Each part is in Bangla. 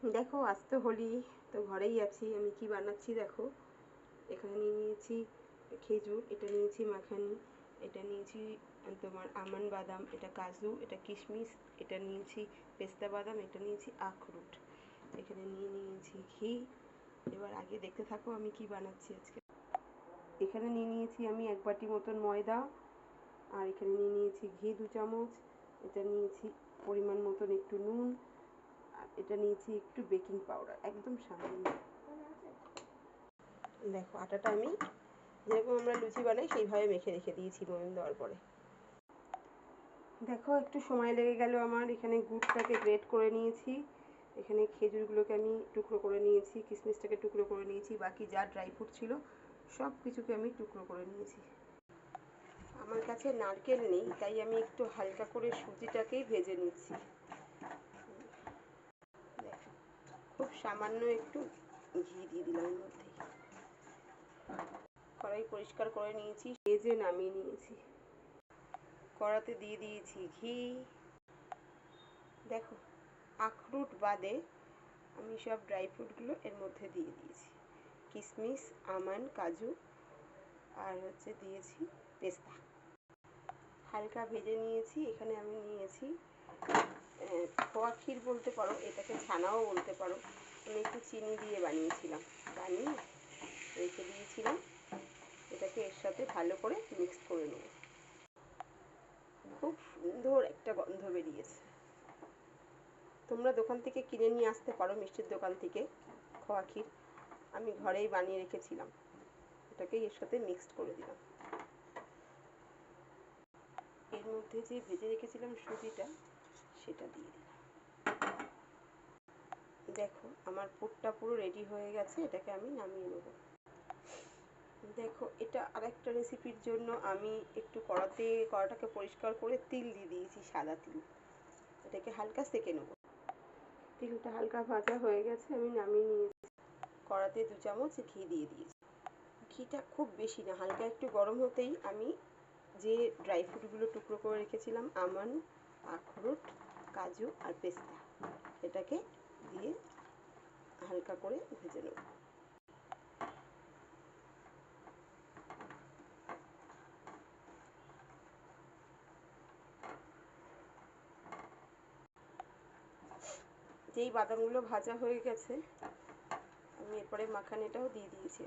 দেখো আজ তো হোলি, তো ঘরেই আছি। আমি কি বানাচ্ছি দেখো। এখানে নিয়েছি খেজুর, এটা নিয়েছি মাখানি, এটা নিয়েছি তোমার আমন্ড বাদাম, এটা কাজু, এটা কিশমিশ, এটা নিয়েছি পেস্তা বাদাম, এটা নিয়েছি আখরোট, এখানে নিয়েছি ঘি। এবার আগে দেখতে থাকো আমি কি বানাচ্ছি আজকে। এখানে নিয়েছি আমি 1 বাটি মতন ময়দা, আর এখানে নিয়েছি ঘি 2 চামচ, এটা নিয়েছি পরিমাণ মতন একটু নুন, আর এটা নিয়েছি একটু বেকিং পাউডার, একদম সামান্য। দেখো আটাটা আমি যেরকম আমরা লুচি বানাই সেইভাবে মেখে রেখে দিয়েছি ময়ন দেওয়ার পরে। দেখো একটু সময় লেগে গেল আমার। এখানে গুড়টাকে গ্রেট করে নিয়েছি, এখানে খেজুরগুলোকে আমি টুকরো করে নিয়েছি, কিশমিশটাকে টুকরো করে নিয়েছি, বাকি যা ড্রাই ফ্রুট ছিল সব কিছুকে আমি টুকরো করে নিয়েছি। আমার কাছে নারকেল নেই, তাই আমি একটু হালকা করে সুজিটাকেই ভেজে নিচ্ছি। দেখো খুব সামান্য একটু ঘি দিয়ে দিলাম এর মধ্যে। কড়াই পরিষ্কার করে নিয়েছি, ভেজে নামিয়ে নিয়েছি। কড়াতে দিয়ে দিয়েছি ঘি। দেখো আখরোট বাদে আমি সব ড্রাই ফ্রুটগুলো এর মধ্যে দিয়ে দিয়েছি, কিশমিশ, আমন্ড, কাজু, আর দিয়েছি পেস্তা। হালকা ভেজে নিয়েছি। এখানে আমি নিয়েছি খোয়া ক্ষীর বলতে পারো, এটাকে ছানাও বলতে পারো। আমি একটু চিনি দিয়ে বানিয়েছিলাম, বানিয়ে রেখে দিয়েছিলাম। এটাকে এর সাথে ভালো করে মিক্স করে নেব। খুব সুন্দর একটা গন্ধ বেরিয়েছে। তোমরা দোকান থেকে কিনে নিয়ে আসতে পারো, মিষ্টির দোকান থেকে খোয়া ক্ষীর। আমি ঘরেই বানিয়ে রেখেছিলাম। এটাকে এর সাথে মিক্সড করে দিলাম। এর মধ্যে যে ভেজে রেখেছিলাম সুজিটা, সেটা দিয়ে দিলাম। দেখো আমার পুরটা পুরো রেডি হয়ে গেছে, এটাকে আমি নামিয়ে নেব। দেখো এটা আরেকটা রেসিপির জন্য আমি একটু কড়াটাকে পরিষ্কার করে তিল দিয়ে দিয়েছি, সাদা তিল। এটাকে হালকা সেঁকে নেব। তিলটা হালকা ভাজা হয়ে গেছে, আমি নামিয়ে নিয়েছি। কড়াতে 2 চামচ ঘি দিয়ে দিয়েছি। ঘিটা খুব বেশি না, হালকা একটু গরম হতেই আমি যে ড্রাই ফ্রুটগুলো টুকরো করে রেখেছিলাম, আমন্ড, আখরোট, কাজু আর পেস্তা, এটাকে দিয়ে হালকা করে ভেজে নেব। যেই বাদামগুলো ভাজা হয়ে গেছে, আমি এরপরে মাখানিটাও দিয়ে দিয়েছি।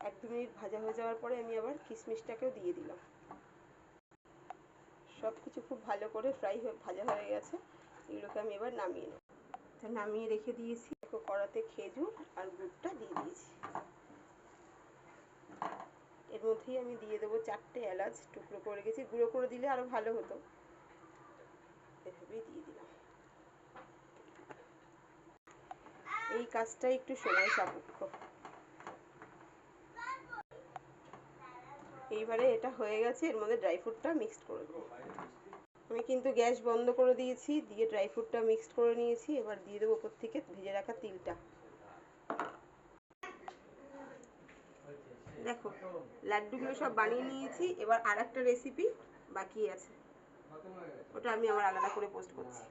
1-2 মিনিট ভাজা হয়ে যাওয়ার পরে আমি আবার কিশমিশটাকেও দিয়ে দিলাম। সব কিছু খুব ভালো করে ভাজা হয়ে গেছে। এগুলোকে আমি এবার নামিয়ে নেব। নামিয়ে রেখে দিয়েছি। কড়াতে খেজুর আর গুড়টা দিয়ে দিয়েছি। এর মধ্যেই আমি দিয়ে দেবো 4টে এলাচ টুকরো করে রেখেছি, গুঁড়ো করে দিলে আরও ভালো হতো। এভাবেই দিয়ে দিলাম। এই কাজটা একটু সময় সাপেক্ষ। এইবারে এটা হয়ে গেছে, এর মধ্যে ড্রাই ফ্রুটটা মিক্সড করে দেবো। আমি কিন্তু গ্যাস বন্ধ করে দিয়েছি, দিয়ে ড্রাই ফ্রুটটা মিক্সড করে নিয়েছি। এবার দিয়ে দেবো ওপর থেকে ভেজে রাখা তিলটা। দেখো লাড্ডুগুলো সব বানিয়ে নিয়েছি। এবার আরেকটা রেসিপি বাকি আছে, ওটা আমি আবার আলাদা করে পোস্ট করছি।